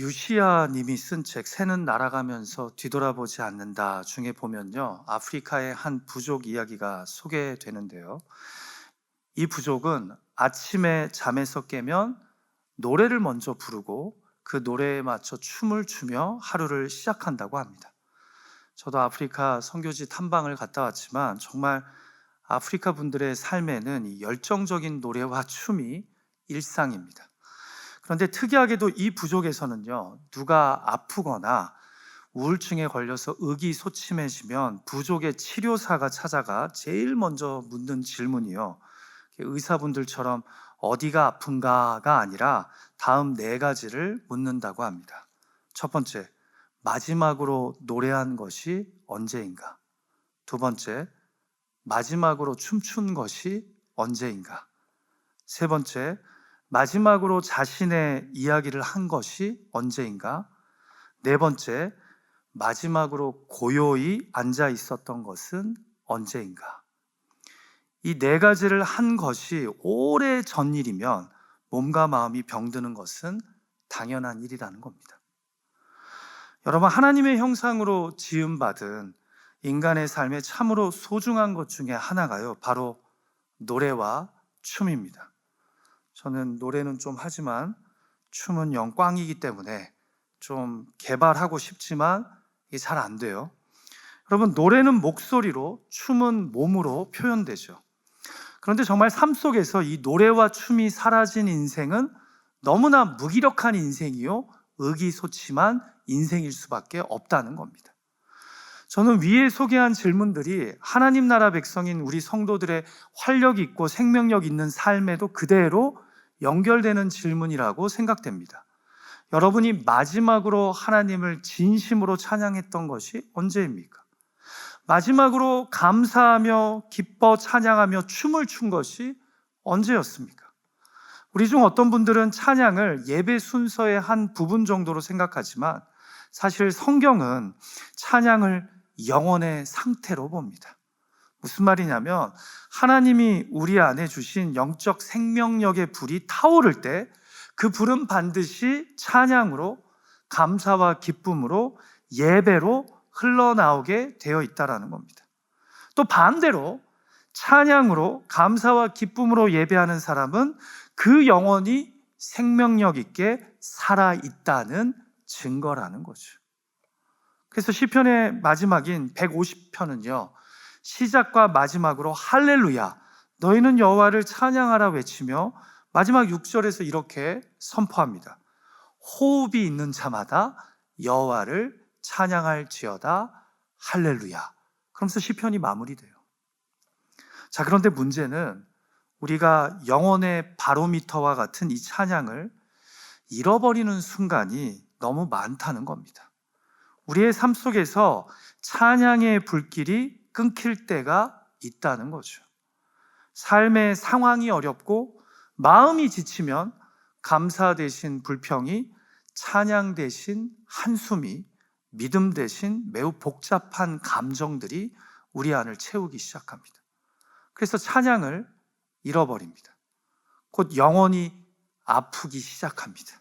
유시아 님이 쓴 책 새는 날아가면서 뒤돌아보지 않는다 중에 보면요, 아프리카의 한 부족 이야기가 소개되는데요. 이 부족은 아침에 잠에서 깨면 노래를 먼저 부르고 그 노래에 맞춰 춤을 추며 하루를 시작한다고 합니다. 저도 아프리카 선교지 탐방을 갔다 왔지만 정말 아프리카 분들의 삶에는 이 열정적인 노래와 춤이 일상입니다. 그런데 특이하게도 이 부족에서는요, 누가 아프거나 우울증에 걸려서 의기소침해지면 부족의 치료사가 찾아가 제일 먼저 묻는 질문이요, 의사분들처럼 어디가 아픈가가 아니라 다음 네 가지를 묻는다고 합니다. 첫 번째, 마지막으로 노래한 것이 언제인가? 두 번째, 마지막으로 춤춘 것이 언제인가? 세 번째, 마지막으로 자신의 이야기를 한 것이 언제인가? 네 번째, 마지막으로 고요히 앉아 있었던 것은 언제인가? 이 네 가지를 한 것이 오래 전 일이면 몸과 마음이 병드는 것은 당연한 일이라는 겁니다. 여러분, 하나님의 형상으로 지음받은 인간의 삶에 참으로 소중한 것 중에 하나가요, 바로 노래와 춤입니다. 저는 노래는 좀 하지만 춤은 영 꽝이기 때문에 좀 개발하고 싶지만 이게 잘 안 돼요. 여러분, 노래는 목소리로, 춤은 몸으로 표현되죠. 그런데 정말 삶 속에서 이 노래와 춤이 사라진 인생은 너무나 무기력한 인생이요, 의기소침한 인생일 수밖에 없다는 겁니다. 저는 위에 소개한 질문들이 하나님 나라 백성인 우리 성도들의 활력 있고 생명력 있는 삶에도 그대로 연결되는 질문이라고 생각됩니다. 여러분이 마지막으로 하나님을 진심으로 찬양했던 것이 언제입니까? 마지막으로 감사하며 기뻐 찬양하며 춤을 춘 것이 언제였습니까? 우리 중 어떤 분들은 찬양을 예배 순서의 한 부분 정도로 생각하지만 사실 성경은 찬양을 영혼의 상태로 봅니다. 무슨 말이냐면 하나님이 우리 안에 주신 영적 생명력의 불이 타오를 때 그 불은 반드시 찬양으로, 감사와 기쁨으로, 예배로 흘러나오게 되어 있다는 겁니다. 또 반대로 찬양으로, 감사와 기쁨으로 예배하는 사람은 그 영혼이 생명력 있게 살아있다는 증거라는 거죠. 그래서 시편의 마지막인 150편은요, 시작과 마지막으로 할렐루야, 너희는 여호와를 찬양하라 외치며 마지막 6절에서 이렇게 선포합니다. 호흡이 있는 자마다 여호와를 찬양할지어다 할렐루야. 그러면서 시편이 마무리돼요. 자, 그런데 문제는 우리가 영혼의 바로미터와 같은 이 찬양을 잃어버리는 순간이 너무 많다는 겁니다. 우리의 삶 속에서 찬양의 불길이 끊길 때가 있다는 거죠. 삶의 상황이 어렵고 마음이 지치면 감사 대신 불평이, 찬양 대신 한숨이, 믿음 대신 매우 복잡한 감정들이 우리 안을 채우기 시작합니다. 그래서 찬양을 잃어버립니다. 곧 영혼이 아프기 시작합니다.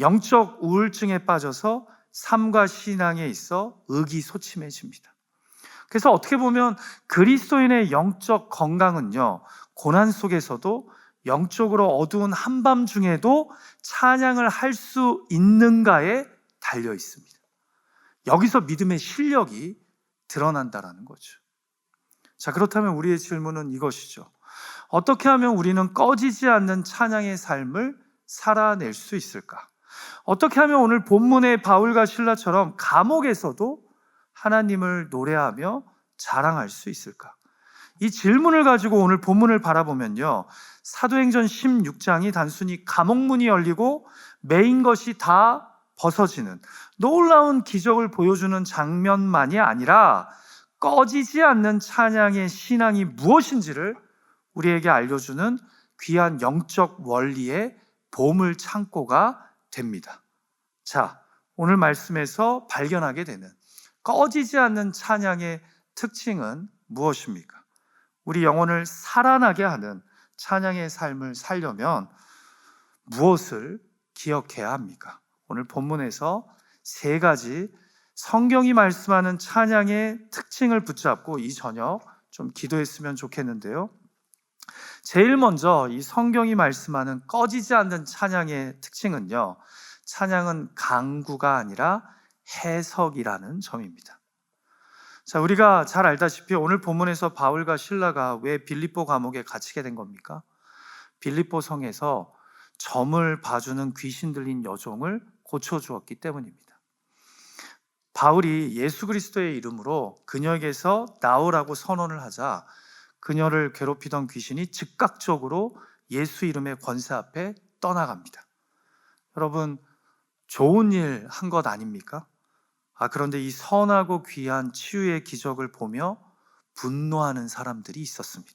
영적 우울증에 빠져서 삶과 신앙에 있어 의기소침해집니다. 그래서 어떻게 보면 그리스도인의 영적 건강은요, 고난 속에서도 영적으로 어두운 한밤중에도 찬양을 할 수 있는가에 달려 있습니다. 여기서 믿음의 실력이 드러난다는 거죠. 자, 그렇다면 우리의 질문은 이것이죠. 어떻게 하면 우리는 꺼지지 않는 찬양의 삶을 살아낼 수 있을까? 어떻게 하면 오늘 본문의 바울과 실라처럼 감옥에서도 하나님을 노래하며 자랑할 수 있을까? 이 질문을 가지고 오늘 본문을 바라보면요, 사도행전 16장이 단순히 감옥문이 열리고 메인 것이 다 벗어지는 놀라운 기적을 보여주는 장면만이 아니라 꺼지지 않는 찬양의 신앙이 무엇인지를 우리에게 알려주는 귀한 영적 원리의 보물 창고가 됩니다. 자, 오늘 말씀에서 발견하게 되는 꺼지지 않는 찬양의 특징은 무엇입니까? 우리 영혼을 살아나게 하는 찬양의 삶을 살려면 무엇을 기억해야 합니까? 오늘 본문에서 세 가지 성경이 말씀하는 찬양의 특징을 붙잡고 이 저녁 좀 기도했으면 좋겠는데요. 제일 먼저 이 성경이 말씀하는 꺼지지 않는 찬양의 특징은요, 찬양은 강구가 아니라 해석이라는 점입니다. 자, 우리가 잘 알다시피 오늘 본문에서 바울과 실라가 왜 빌립보 감옥에 갇히게 된 겁니까? 빌립보 성에서 점을 봐주는 귀신 들린 여종을 고쳐주었기 때문입니다. 바울이 예수 그리스도의 이름으로 그녀에게서 나오라고 선언을 하자 그녀를 괴롭히던 귀신이 즉각적으로 예수 이름의 권세 앞에 떠나갑니다. 여러분, 좋은 일 한 것 아닙니까? 그런데 이 선하고 귀한 치유의 기적을 보며 분노하는 사람들이 있었습니다.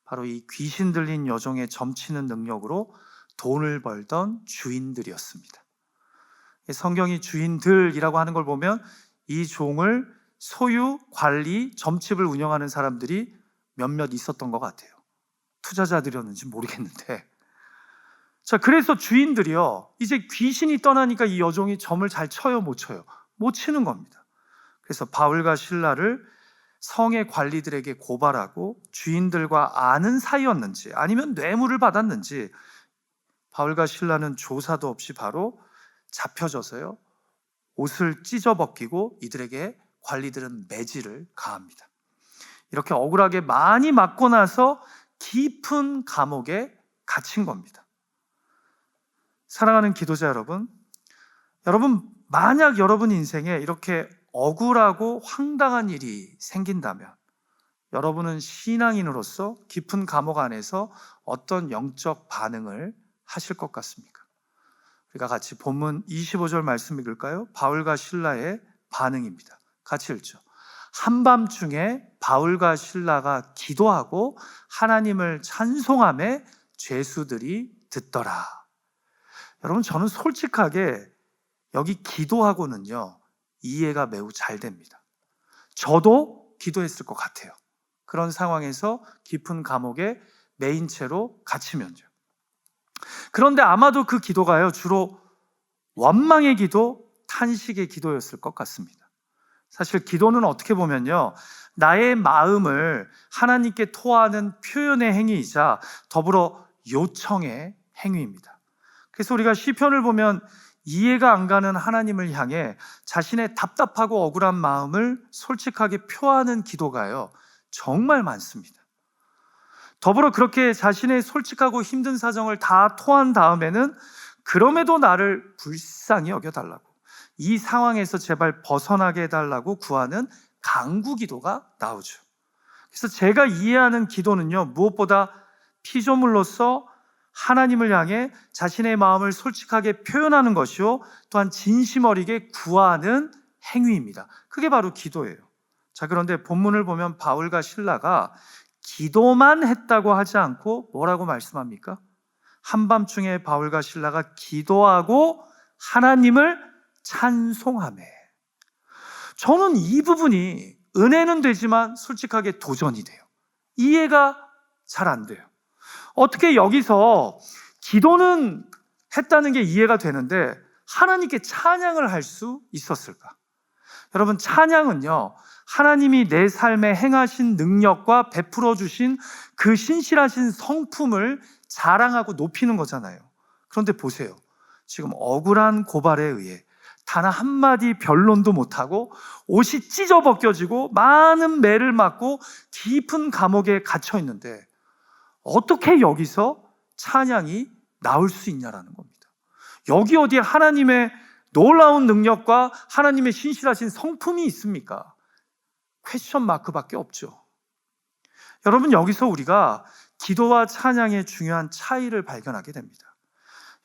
바로 이 귀신 들린 여종의 점치는 능력으로 돈을 벌던 주인들이었습니다. 성경이 주인들이라고 하는 걸 보면 이 종을 소유, 관리, 점집을 운영하는 사람들이 몇몇 있었던 것 같아요. 투자자들이었는지 모르겠는데. 자, 그래서 주인들이요, 이제 귀신이 떠나니까 이 여종이 점을 잘 쳐요, 못 쳐요? 못 치는 겁니다. 그래서 바울과 실라를 성의 관리들에게 고발하고 주인들과 아는 사이였는지 아니면 뇌물을 받았는지 바울과 실라는 조사도 없이 바로 잡혀져서요, 옷을 찢어 벗기고 이들에게 관리들은 매질을 가합니다. 이렇게 억울하게 많이 맞고 나서 깊은 감옥에 갇힌 겁니다. 사랑하는 기도자 여러분, 만약 여러분 인생에 이렇게 억울하고 황당한 일이 생긴다면 여러분은 신앙인으로서 깊은 감옥 안에서 어떤 영적 반응을 하실 것 같습니까? 우리가 같이 본문 25절 말씀 읽을까요? 바울과 실라의 반응입니다. 같이 읽죠. 한밤중에 바울과 실라가 기도하고 하나님을 찬송하며 죄수들이 듣더라. 여러분, 저는 솔직하게 여기 기도하고는요, 이해가 매우 잘 됩니다. 저도 기도했을 것 같아요. 그런 상황에서 깊은 감옥에 매인 채로 갇히면요. 그런데 아마도 그 기도가요, 주로 원망의 기도, 탄식의 기도였을 것 같습니다. 사실 기도는 어떻게 보면요, 나의 마음을 하나님께 토하는 표현의 행위이자 더불어 요청의 행위입니다. 그래서 우리가 시편을 보면 이해가 안 가는 하나님을 향해 자신의 답답하고 억울한 마음을 솔직하게 표하는 기도가요, 정말 많습니다. 더불어 그렇게 자신의 솔직하고 힘든 사정을 다 토한 다음에는 그럼에도 나를 불쌍히 여겨달라고, 이 상황에서 제발 벗어나게 해달라고 구하는 간구 기도가 나오죠. 그래서 제가 이해하는 기도는요, 무엇보다 피조물로서 하나님을 향해 자신의 마음을 솔직하게 표현하는 것이요, 또한 진심 어리게 구하는 행위입니다. 그게 바로 기도예요. 자, 그런데 본문을 보면 바울과 실라가 기도만 했다고 하지 않고 뭐라고 말씀합니까? 한밤중에 바울과 실라가 기도하고 하나님을 찬송하며. 저는 이 부분이 은혜는 되지만 솔직하게 도전이 돼요. 이해가 잘 안 돼요. 어떻게 여기서 기도는 했다는 게 이해가 되는데 하나님께 찬양을 할 수 있었을까? 여러분, 찬양은요, 하나님이 내 삶에 행하신 능력과 베풀어 주신 그 신실하신 성품을 자랑하고 높이는 거잖아요. 그런데 보세요. 지금 억울한 고발에 의해 단 한마디 변론도 못하고 옷이 찢어 벗겨지고 많은 매를 맞고 깊은 감옥에 갇혀 있는데 어떻게 여기서 찬양이 나올 수 있냐라는 겁니다. 여기 어디에 하나님의 놀라운 능력과 하나님의 신실하신 성품이 있습니까? 퀘스천 마크밖에 없죠. 여러분, 여기서 우리가 기도와 찬양의 중요한 차이를 발견하게 됩니다.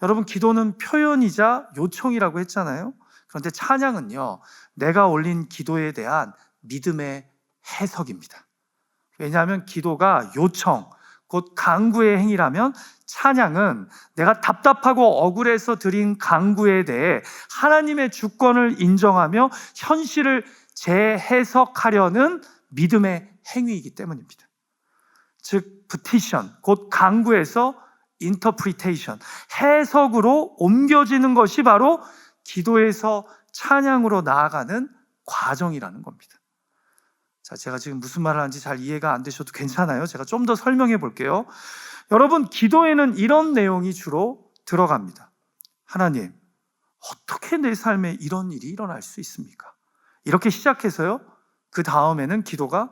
여러분, 기도는 표현이자 요청이라고 했잖아요. 그런데 찬양은요, 내가 올린 기도에 대한 믿음의 해석입니다. 왜냐하면 기도가 요청, 곧 간구의 행위라면 찬양은 내가 답답하고 억울해서 드린 간구에 대해 하나님의 주권을 인정하며 현실을 재해석하려는 믿음의 행위이기 때문입니다. 즉, petition, 곧 간구에서 interpretation, 해석으로 옮겨지는 것이 바로 기도에서 찬양으로 나아가는 과정이라는 겁니다. 자, 제가 지금 무슨 말을 하는지 잘 이해가 안 되셔도 괜찮아요. 제가 좀 더 설명해 볼게요. 여러분, 기도에는 이런 내용이 주로 들어갑니다. 하나님, 어떻게 내 삶에 이런 일이 일어날 수 있습니까? 이렇게 시작해서요, 그 다음에는 기도가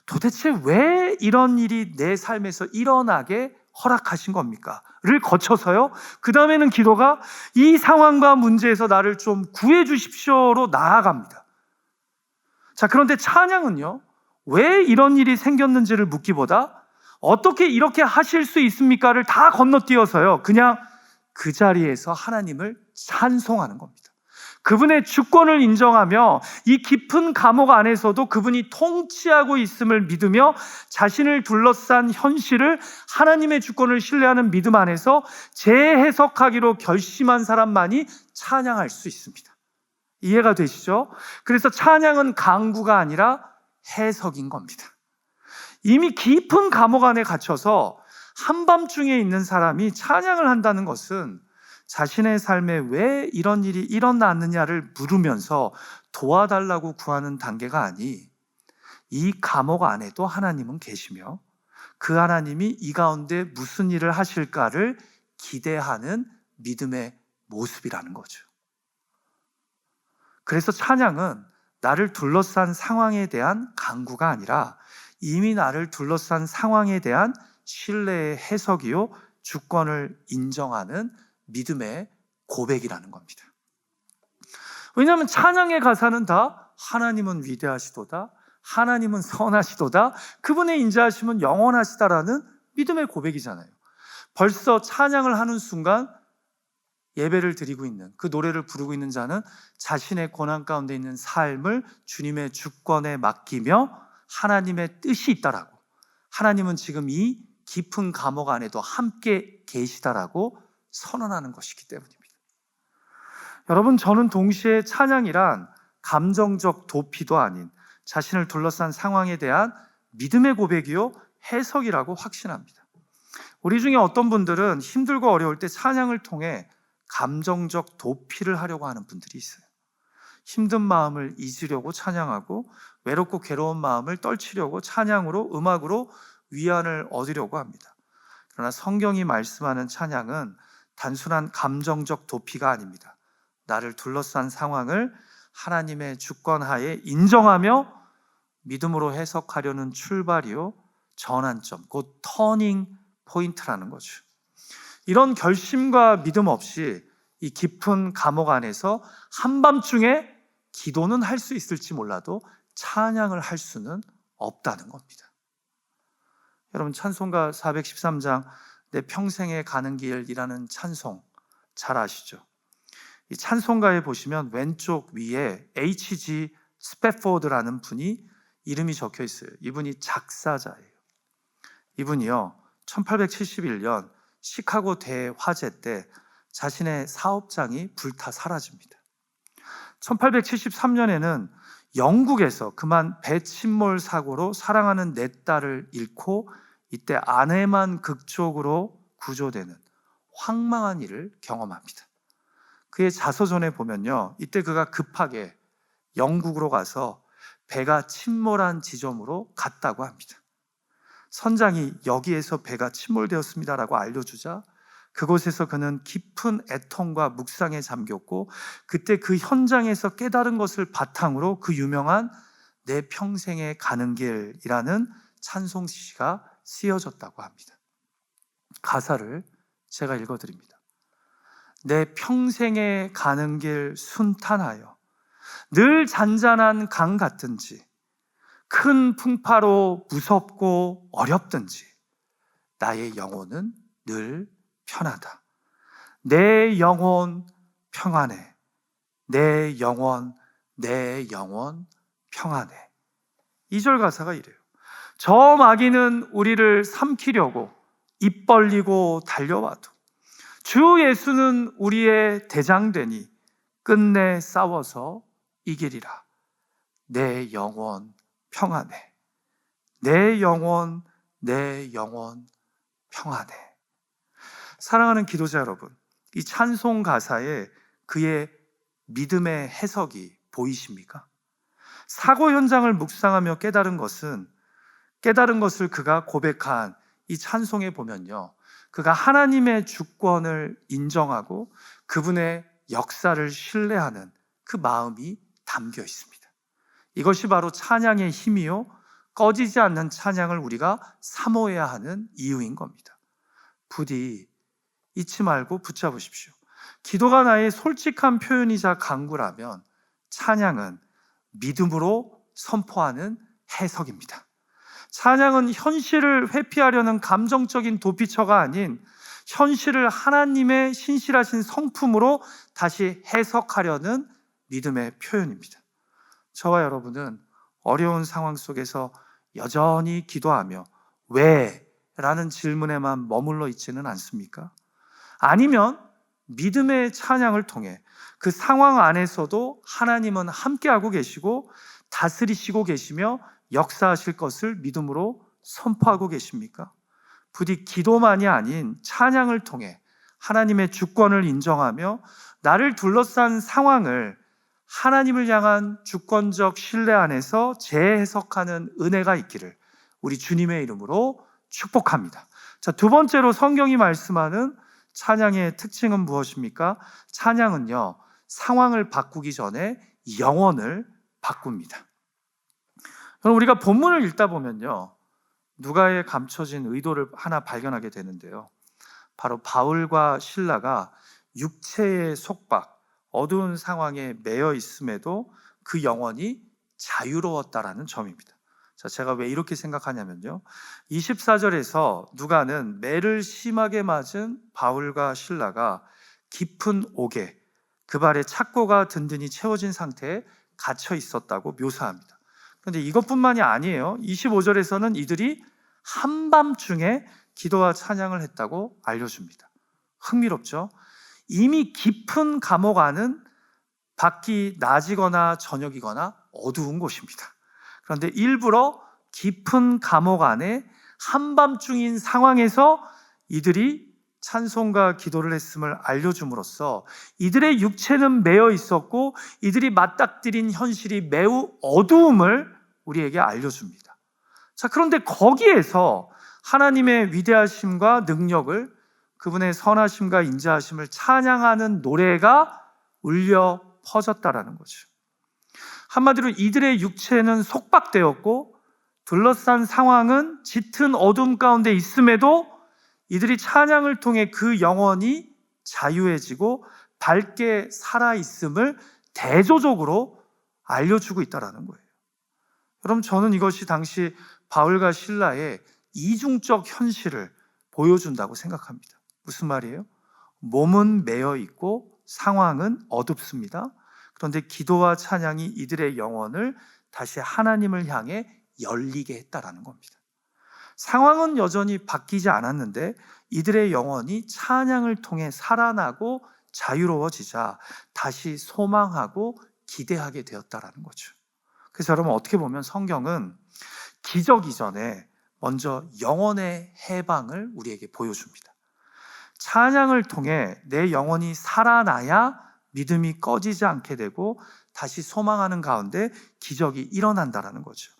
도대체 왜 이런 일이 내 삶에서 일어나게 허락하신 겁니까? 를 거쳐서요, 그 다음에는 기도가 이 상황과 문제에서 나를 좀 구해 주십시오로 나아갑니다. 자, 그런데 찬양은요, 왜 이런 일이 생겼는지를 묻기보다 어떻게 이렇게 하실 수 있습니까를 다 건너뛰어서요, 그냥 그 자리에서 하나님을 찬송하는 겁니다. 그분의 주권을 인정하며 이 깊은 감옥 안에서도 그분이 통치하고 있음을 믿으며 자신을 둘러싼 현실을 하나님의 주권을 신뢰하는 믿음 안에서 재해석하기로 결심한 사람만이 찬양할 수 있습니다. 이해가 되시죠? 그래서 찬양은 강구가 아니라 해석인 겁니다. 이미 깊은 감옥 안에 갇혀서 한밤중에 있는 사람이 찬양을 한다는 것은 자신의 삶에 왜 이런 일이 일어났느냐를 물으면서 도와달라고 구하는 단계가 아니, 이 감옥 안에도 하나님은 계시며 그 하나님이 이 가운데 무슨 일을 하실까를 기대하는 믿음의 모습이라는 거죠. 그래서 찬양은 나를 둘러싼 상황에 대한 간구가 아니라 이미 나를 둘러싼 상황에 대한 신뢰의 해석이요, 주권을 인정하는 믿음의 고백이라는 겁니다. 왜냐하면 찬양의 가사는 다 하나님은 위대하시도다, 하나님은 선하시도다, 그분의 인자하심은 영원하시다라는 믿음의 고백이잖아요. 벌써 찬양을 하는 순간 예배를 드리고 있는, 그 노래를 부르고 있는 자는 자신의 고난 가운데 있는 삶을 주님의 주권에 맡기며 하나님의 뜻이 있다라고, 하나님은 지금 이 깊은 감옥 안에도 함께 계시다라고 선언하는 것이기 때문입니다. 여러분, 저는 동시에 찬양이란 감정적 도피도 아닌 자신을 둘러싼 상황에 대한 믿음의 고백이요, 해석이라고 확신합니다. 우리 중에 어떤 분들은 힘들고 어려울 때 찬양을 통해 감정적 도피를 하려고 하는 분들이 있어요. 힘든 마음을 잊으려고 찬양하고 외롭고 괴로운 마음을 떨치려고 찬양으로, 음악으로 위안을 얻으려고 합니다. 그러나 성경이 말씀하는 찬양은 단순한 감정적 도피가 아닙니다. 나를 둘러싼 상황을 하나님의 주권하에 인정하며 믿음으로 해석하려는 출발이요, 전환점, 곧 터닝 포인트라는 거죠. 이런 결심과 믿음 없이 이 깊은 감옥 안에서 한밤중에 기도는 할 수 있을지 몰라도 찬양을 할 수는 없다는 겁니다. 여러분, 찬송가 413장 내 평생에 가는 길이라는 찬송 잘 아시죠? 이 찬송가에 보시면 왼쪽 위에 H.G. 스패포드라는 분이 이름이 적혀 있어요. 이분이 작사자예요. 이분이요, 1871년 시카고 대화재 때 자신의 사업장이 불타 사라집니다. 1873년에는 영국에서 그만 배 침몰 사고로 사랑하는 내 딸을 잃고 이때 아내만 극적으로 구조되는 황망한 일을 경험합니다. 그의 자서전에 보면요, 이때 그가 급하게 영국으로 가서 배가 침몰한 지점으로 갔다고 합니다. 선장이 여기에서 배가 침몰되었습니다라고 알려주자 그곳에서 그는 깊은 애통과 묵상에 잠겼고, 그때 그 현장에서 깨달은 것을 바탕으로 그 유명한 내 평생에 가는 길이라는 찬송시가 쓰여졌다고 합니다. 가사를 제가 읽어드립니다. 내 평생에 가는 길 순탄하여 늘 잔잔한 강 같든지 큰 풍파로 무섭고 어렵든지 나의 영혼은 늘 편하다. 내 영혼 평안해. 내 영혼 평안해. 2절 가사가 이래요. 저 마귀는 우리를 삼키려고 입 벌리고 달려와도 주 예수는 우리의 대장되니 끝내 싸워서 이기리라. 내 영혼 평안해. 내 영혼 평안해. 사랑하는 기도자 여러분, 이 찬송 가사에 그의 믿음의 해석이 보이십니까? 사고 현장을 묵상하며 깨달은 것을 그가 고백한 이 찬송에 보면요, 그가 하나님의 주권을 인정하고 그분의 역사를 신뢰하는 그 마음이 담겨 있습니다. 이것이 바로 찬양의 힘이요, 꺼지지 않는 찬양을 우리가 사모해야 하는 이유인 겁니다. 부디 잊지 말고 붙잡으십시오. 기도가 나의 솔직한 표현이자 간구라면 찬양은 믿음으로 선포하는 해석입니다. 찬양은 현실을 회피하려는 감정적인 도피처가 아닌 현실을 하나님의 신실하신 성품으로 다시 해석하려는 믿음의 표현입니다. 저와 여러분은 어려운 상황 속에서 여전히 기도하며 왜? 라는 질문에만 머물러 있지는 않습니까? 아니면 믿음의 찬양을 통해 그 상황 안에서도 하나님은 함께하고 계시고 다스리시고 계시며 역사하실 것을 믿음으로 선포하고 계십니까? 부디 기도만이 아닌 찬양을 통해 하나님의 주권을 인정하며 나를 둘러싼 상황을 하나님을 향한 주권적 신뢰 안에서 재해석하는 은혜가 있기를 우리 주님의 이름으로 축복합니다. 자, 두 번째로 성경이 말씀하는 찬양의 특징은 무엇입니까? 찬양은요, 상황을 바꾸기 전에 영혼을 바꿉니다. 여러분, 우리가 본문을 읽다 보면요, 누가의 감춰진 의도를 하나 발견하게 되는데요, 바로 바울과 실라가 육체의 속박, 어두운 상황에 매여 있음에도 그 영혼이 자유로웠다라는 점입니다. 자, 제가 왜 이렇게 생각하냐면요, 24절에서 누가는 매를 심하게 맞은 바울과 실라가 깊은 옥에 그 발에 착고가 든든히 채워진 상태에 갇혀 있었다고 묘사합니다. 그런데 이것뿐만이 아니에요. 25절에서는 이들이 한밤중에 기도와 찬양을 했다고 알려줍니다. 흥미롭죠? 이미 깊은 감옥 안은 밖이 낮이거나 저녁이거나 어두운 곳입니다. 그런데 일부러 깊은 감옥 안에 한밤중인 상황에서 이들이 찬송과 기도를 했음을 알려줌으로써 이들의 육체는 매여 있었고 이들이 맞닥뜨린 현실이 매우 어두움을 우리에게 알려줍니다. 자, 그런데 거기에서 하나님의 위대하심과 능력을, 그분의 선하심과 인자하심을 찬양하는 노래가 울려 퍼졌다라는 거죠. 한마디로 이들의 육체는 속박되었고 둘러싼 상황은 짙은 어둠 가운데 있음에도 이들이 찬양을 통해 그 영혼이 자유해지고 밝게 살아있음을 대조적으로 알려주고 있다는 거예요. 여러분, 저는 이것이 당시 바울과 실라의 이중적 현실을 보여준다고 생각합니다. 무슨 말이에요? 몸은 매여 있고 상황은 어둡습니다. 그런데 기도와 찬양이 이들의 영혼을 다시 하나님을 향해 열리게 했다라는 겁니다. 상황은 여전히 바뀌지 않았는데 이들의 영혼이 찬양을 통해 살아나고 자유로워지자 다시 소망하고 기대하게 되었다라는 거죠. 그래서 여러분, 어떻게 보면 성경은 기적 이전에 먼저 영혼의 해방을 우리에게 보여줍니다. 찬양을 통해 내 영혼이 살아나야 믿음이 꺼지지 않게 되고 다시 소망하는 가운데 기적이 일어난다는 거죠.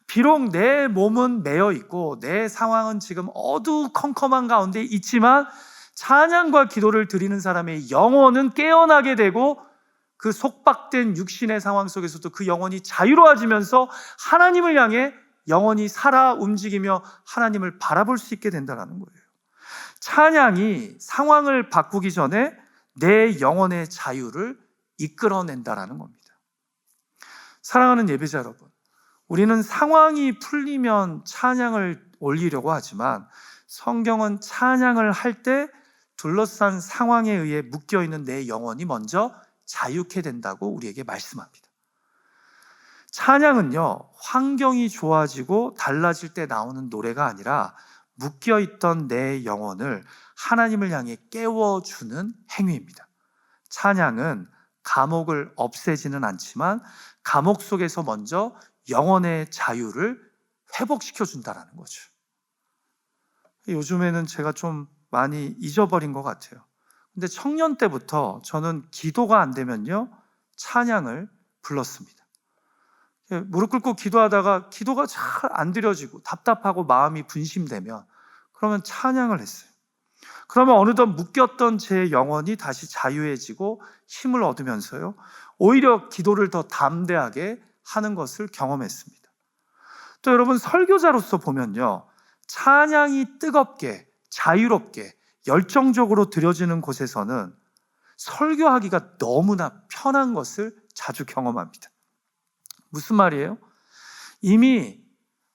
비록 내 몸은 매여 있고 내 상황은 지금 어두컴컴한 가운데 있지만 찬양과 기도를 드리는 사람의 영혼은 깨어나게 되고 그 속박된 육신의 상황 속에서도 그 영혼이 자유로워지면서 하나님을 향해 영혼이 살아 움직이며 하나님을 바라볼 수 있게 된다는 거예요. 찬양이 상황을 바꾸기 전에 내 영혼의 자유를 이끌어낸다는 겁니다. 사랑하는 예배자 여러분, 우리는 상황이 풀리면 찬양을 올리려고 하지만 성경은 찬양을 할 때 둘러싼 상황에 의해 묶여있는 내 영혼이 먼저 자유케 된다고 우리에게 말씀합니다. 찬양은요, 환경이 좋아지고 달라질 때 나오는 노래가 아니라 묶여있던 내 영혼을 하나님을 향해 깨워주는 행위입니다. 찬양은 감옥을 없애지는 않지만 감옥 속에서 먼저 영혼의 자유를 회복시켜준다는 거죠. 요즘에는 제가 좀 많이 잊어버린 것 같아요. 근데 청년 때부터 저는 기도가 안 되면요, 찬양을 불렀습니다. 무릎 꿇고 기도하다가 기도가 잘 안 드려지고 답답하고 마음이 분심되면 그러면 찬양을 했어요. 그러면 어느덧 묶였던 제 영혼이 다시 자유해지고 힘을 얻으면서요, 오히려 기도를 더 담대하게 하는 것을 경험했습니다. 또 여러분, 설교자로서 보면요, 찬양이 뜨겁게 자유롭게 열정적으로 드려지는 곳에서는 설교하기가 너무나 편한 것을 자주 경험합니다. 무슨 말이에요? 이미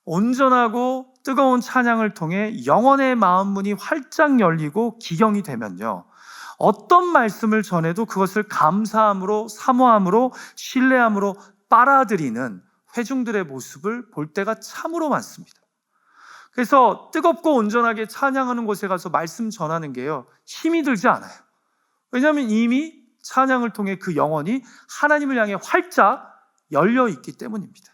온전하고 뜨거운 찬양을 통해 영혼의 마음 문이 활짝 열리고 기경이 되면요, 어떤 말씀을 전해도 그것을 감사함으로, 사모함으로, 신뢰함으로 빨아들이는 회중들의 모습을 볼 때가 참으로 많습니다. 그래서 뜨겁고 온전하게 찬양하는 곳에 가서 말씀 전하는 게요, 힘이 들지 않아요. 왜냐하면 이미 찬양을 통해 그 영혼이 하나님을 향해 활짝 열려 있기 때문입니다.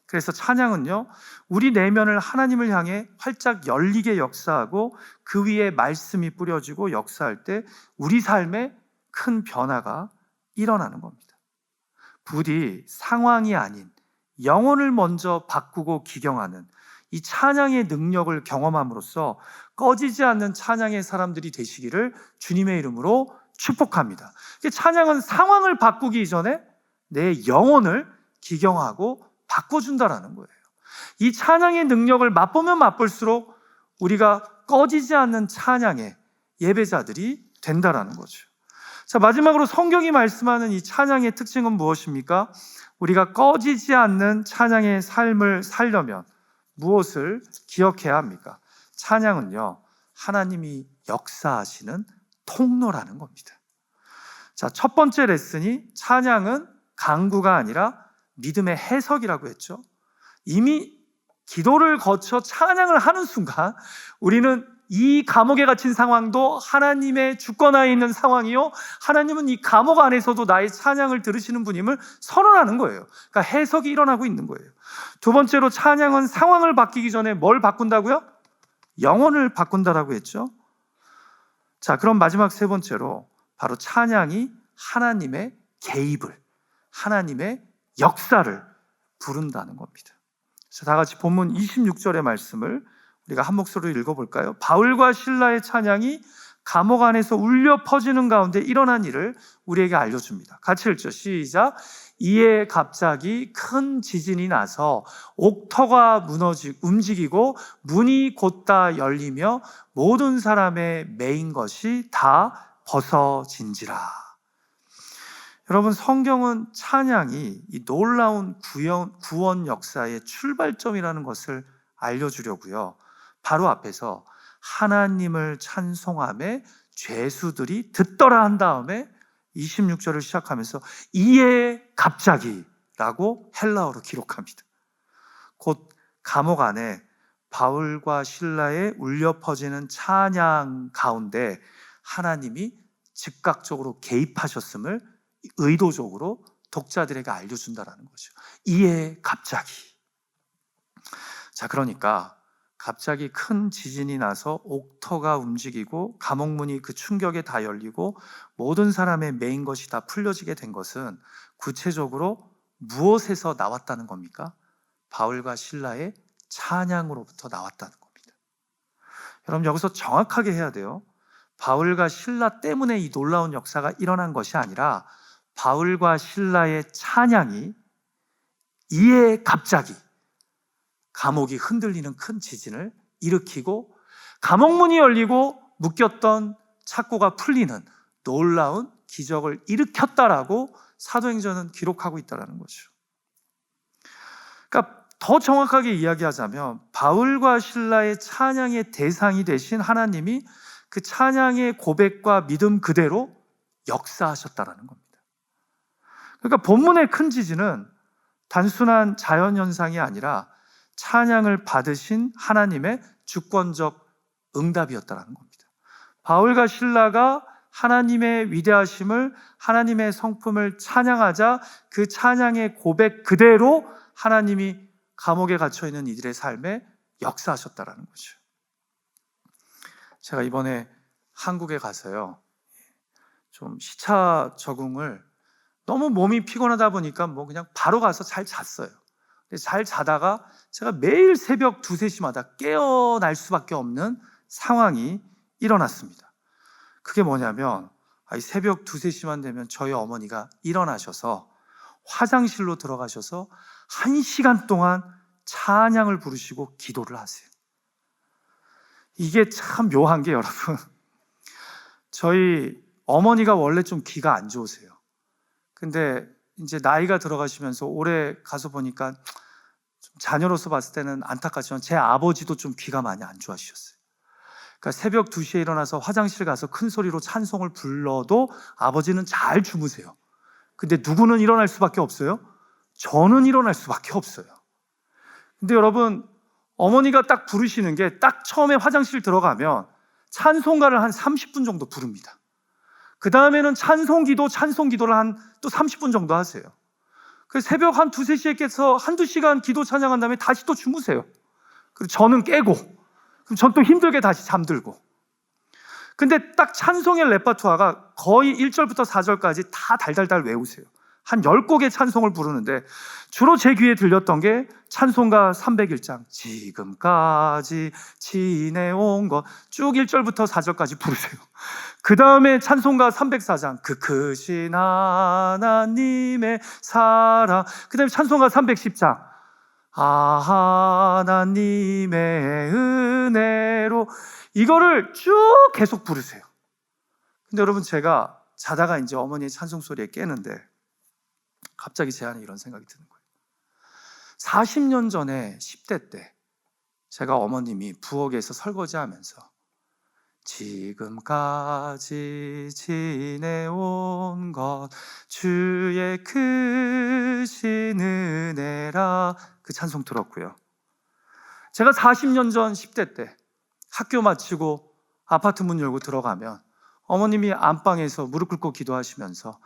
그래서 찬양은요, 우리 내면을 하나님을 향해 활짝 열리게 역사하고 그 위에 말씀이 뿌려지고 역사할 때 우리 삶에 큰 변화가 일어나는 겁니다. 부디 상황이 아닌 영혼을 먼저 바꾸고 기경하는 이 찬양의 능력을 경험함으로써 꺼지지 않는 찬양의 사람들이 되시기를 주님의 이름으로 축복합니다. 찬양은 상황을 바꾸기 전에 내 영혼을 기경하고 바꿔준다라는 거예요. 이 찬양의 능력을 맛보면 맛볼수록 우리가 꺼지지 않는 찬양의 예배자들이 된다라는 거죠. 자, 마지막으로 성경이 말씀하는 이 찬양의 특징은 무엇입니까? 우리가 꺼지지 않는 찬양의 삶을 살려면 무엇을 기억해야 합니까? 찬양은요, 하나님이 역사하시는 통로라는 겁니다. 자, 첫 번째 레슨이 찬양은 강구가 아니라 믿음의 해석이라고 했죠. 이미 기도를 거쳐 찬양을 하는 순간 우리는 이 감옥에 갇힌 상황도 하나님의 주권하에 있는 상황이요, 하나님은 이 감옥 안에서도 나의 찬양을 들으시는 분임을 선언하는 거예요. 그러니까 해석이 일어나고 있는 거예요. 두 번째로 찬양은 상황을 바뀌기 전에 뭘 바꾼다고요? 영혼을 바꾼다라고 했죠. 자, 그럼 마지막 세 번째로 바로 찬양이 하나님의 개입을, 하나님의 역사를 부른다는 겁니다. 자, 다 같이 본문 26절의 말씀을 우리가 한 목소리로 읽어볼까요? 바울과 실라의 찬양이 감옥 안에서 울려 퍼지는 가운데 일어난 일을 우리에게 알려줍니다. 같이 읽죠. 시작. 이에 갑자기 큰 지진이 나서 옥터가 움직이고 문이 곧다 열리며 모든 사람의 매인 것이 다 벗어진지라. 여러분, 성경은 찬양이 이 놀라운 구원 역사의 출발점이라는 것을 알려주려고요, 바로 앞에서 하나님을 찬송하며 죄수들이 듣더라 한 다음에 26절을 시작하면서 이에 갑자기 라고 헬라어로 기록합니다. 곧 감옥 안에 바울과 실라의 울려 퍼지는 찬양 가운데 하나님이 즉각적으로 개입하셨음을 의도적으로 독자들에게 알려준다라는 거죠. 이에 갑자기. 자, 그러니까 갑자기 큰 지진이 나서 옥터가 움직이고 감옥문이 그 충격에 다 열리고 모든 사람의 매인 것이 다 풀려지게 된 것은 구체적으로 무엇에서 나왔다는 겁니까? 바울과 실라의 찬양으로부터 나왔다는 겁니다. 여러분, 여기서 정확하게 해야 돼요. 바울과 실라 때문에 이 놀라운 역사가 일어난 것이 아니라 바울과 실라의 찬양이 이에 갑자기 감옥이 흔들리는 큰 지진을 일으키고 감옥문이 열리고 묶였던 착고가 풀리는 놀라운 기적을 일으켰다라고 사도행전은 기록하고 있다는 거죠. 그러니까 더 정확하게 이야기하자면 바울과 실라의 찬양의 대상이 되신 하나님이 그 찬양의 고백과 믿음 그대로 역사하셨다라는 겁니다. 그러니까 본문의 큰 지진은 단순한 자연현상이 아니라 찬양을 받으신 하나님의 주권적 응답이었다는 겁니다. 바울과 실라가 하나님의 위대하심을, 하나님의 성품을 찬양하자 그 찬양의 고백 그대로 하나님이 감옥에 갇혀있는 이들의 삶에 역사하셨다는 거죠. 제가 이번에 한국에 가서요, 좀 시차 적응을 너무 몸이 피곤하다 보니까 뭐 그냥 바로 가서 잘 잤어요. 잘 자다가 제가 매일 새벽 2, 3시마다 깨어날 수밖에 없는 상황이 일어났습니다. 그게 뭐냐면 새벽 2, 3시만 되면 저희 어머니가 일어나셔서 화장실로 들어가셔서 1시간 동안 찬양을 부르시고 기도를 하세요. 이게 참 묘한 게 여러분, 저희 어머니가 원래 좀 귀가 안 좋으세요. 근데 이제 나이가 들어가시면서 올해 가서 보니까 좀 자녀로서 봤을 때는 안타깝지만 제 아버지도 좀 귀가 많이 안 좋아지셨어요. 그러니까 새벽 2시에 일어나서 화장실 가서 큰 소리로 찬송을 불러도 아버지는 잘 주무세요. 근데 누구는 일어날 수밖에 없어요? 저는 일어날 수밖에 없어요. 근데 여러분, 어머니가 딱 부르시는 게 딱 처음에 화장실 들어가면 찬송가를 한 30분 정도 부릅니다. 그 다음에는 찬송기도를 한 또 30분 정도 하세요. 그래서 새벽 한 2, 3시에 깨서 한두 시간 기도 찬양한 다음에 다시 또 주무세요. 그리고 저는 깨고, 그럼 전 또 힘들게 다시 잠들고. 근데 딱 찬송의 레퍼토아가 거의 1절부터 4절까지 다 달달달 외우세요. 한 10곡의 찬송을 부르는데 주로 제 귀에 들렸던 게 찬송가 301장 지금까지 지내온 것 쭉 1절부터 4절까지 부르세요. 그 다음에 찬송가 304장 그 크신 하나님의 사랑, 그 다음에 찬송가 310장 하나님의 은혜로, 이거를 쭉 계속 부르세요. 근데 여러분, 제가 자다가 이제 어머니의 찬송 소리에 깨는데 갑자기 제 안에 이런 생각이 드는 거예요. 40년 전에 10대 때 제가 어머님이 부엌에서 설거지하면서 지금까지 지내온 것 주의 크신 은혜라, 그 찬송 들었고요. 제가 40년 전 10대 때 학교 마치고 아파트 문 열고 들어가면 어머님이 안방에서 무릎 꿇고 기도하시면서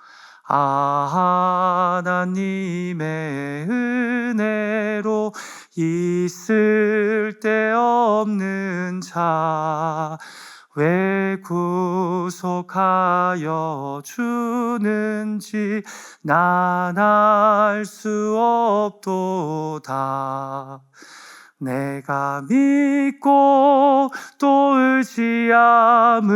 하나님의 은혜로 있을 데 없는 자 왜 구속하여 주는지 난 알 수 없도다. 내가 믿고 또 의지함은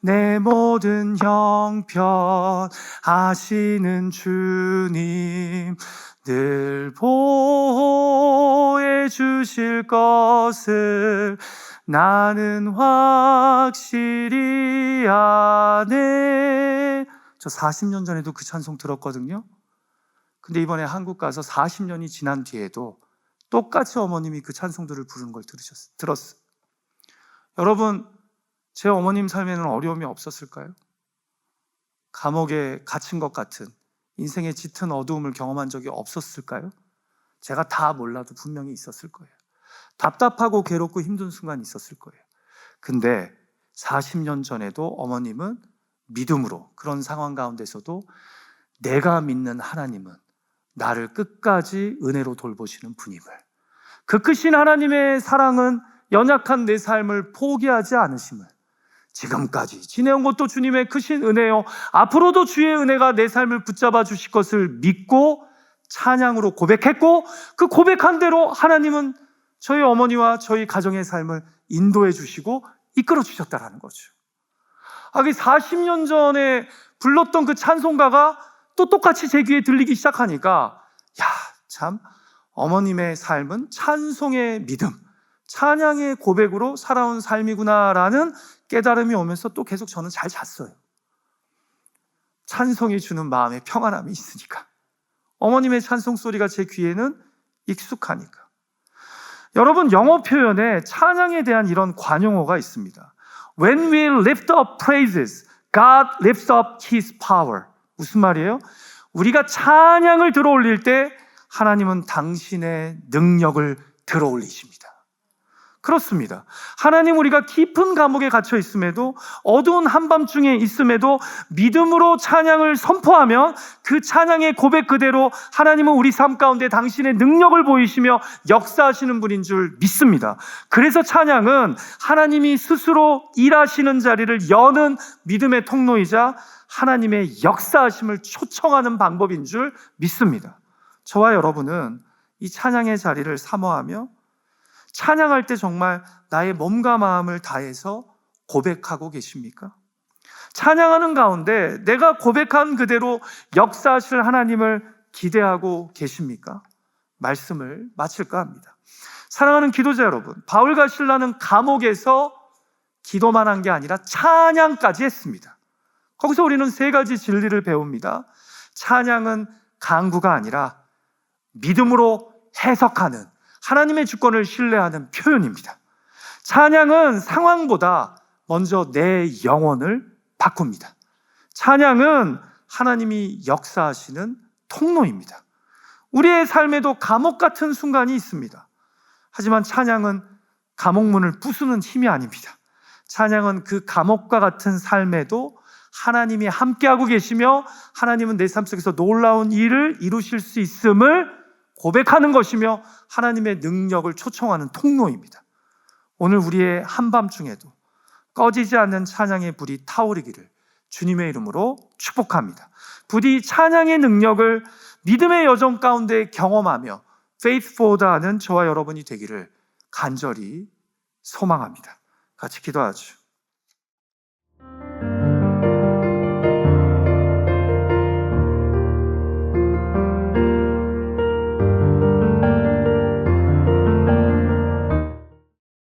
내 모든 형편 아시는 주님 늘 보호해 주실 것을 나는 확실히 아네. 저 40년 전에도 그 찬송 들었거든요. 근데 이번에 한국 가서 40년이 지난 뒤에도 똑같이 어머님이 그 찬송들을 부르는 걸 들었어요. 여러분, 제 어머님 삶에는 어려움이 없었을까요? 감옥에 갇힌 것 같은 인생의 짙은 어두움을 경험한 적이 없었을까요? 제가 다 몰라도 분명히 있었을 거예요. 답답하고 괴롭고 힘든 순간이 있었을 거예요. 근데 40년 전에도 어머님은 믿음으로 그런 상황 가운데서도 내가 믿는 하나님은 나를 끝까지 은혜로 돌보시는 분임을, 그 크신 하나님의 사랑은 연약한 내 삶을 포기하지 않으심을, 지금까지 지내온 것도 주님의 크신 은혜요 앞으로도 주의 은혜가 내 삶을 붙잡아 주실 것을 믿고 찬양으로 고백했고, 그 고백한 대로 하나님은 저희 어머니와 저희 가정의 삶을 인도해 주시고 이끌어 주셨다는 거죠. 그 40년 전에 불렀던 그 찬송가가 또 똑같이 제 귀에 들리기 시작하니까 참 어머님의 삶은 찬송의 믿음, 찬양의 고백으로 살아온 삶이구나라는 깨달음이 오면서 또 계속 저는 잘 잤어요. 찬송이 주는 마음의 평안함이 있으니까, 어머님의 찬송 소리가 제 귀에는 익숙하니까. 여러분, 영어 표현에 찬양에 대한 이런 관용어가 있습니다. When we lift up praises, God lifts up His power. 무슨 말이에요? 우리가 찬양을 들어올릴 때 하나님은 당신의 능력을 들어올리십니다. 그렇습니다. 하나님, 우리가 깊은 감옥에 갇혀 있음에도, 어두운 한밤중에 있음에도 믿음으로 찬양을 선포하면 그 찬양의 고백 그대로 하나님은 우리 삶 가운데 당신의 능력을 보이시며 역사하시는 분인 줄 믿습니다. 그래서 찬양은 하나님이 스스로 일하시는 자리를 여는 믿음의 통로이자 하나님의 역사하심을 초청하는 방법인 줄 믿습니다. 저와 여러분은 이 찬양의 자리를 사모하며 찬양할 때 정말 나의 몸과 마음을 다해서 고백하고 계십니까? 찬양하는 가운데 내가 고백한 그대로 역사하실 하나님을 기대하고 계십니까? 말씀을 마칠까 합니다. 사랑하는 기도자 여러분, 바울과 실라는 감옥에서 기도만 한 게 아니라 찬양까지 했습니다. 거기서 우리는 세 가지 진리를 배웁니다. 찬양은 강구가 아니라 믿음으로 해석하는, 하나님의 주권을 신뢰하는 표현입니다. 찬양은 상황보다 먼저 내 영혼을 바꿉니다. 찬양은 하나님이 역사하시는 통로입니다. 우리의 삶에도 감옥 같은 순간이 있습니다. 하지만 찬양은 감옥문을 부수는 힘이 아닙니다. 찬양은 그 감옥과 같은 삶에도 하나님이 함께하고 계시며 하나님은 내 삶 속에서 놀라운 일을 이루실 수 있음을 고백하는 것이며 하나님의 능력을 초청하는 통로입니다. 오늘 우리의 한밤중에도 꺼지지 않는 찬양의 불이 타오르기를 주님의 이름으로 축복합니다. 부디 찬양의 능력을 믿음의 여정 가운데 경험하며 faith forward하는 저와 여러분이 되기를 간절히 소망합니다. 같이 기도하죠.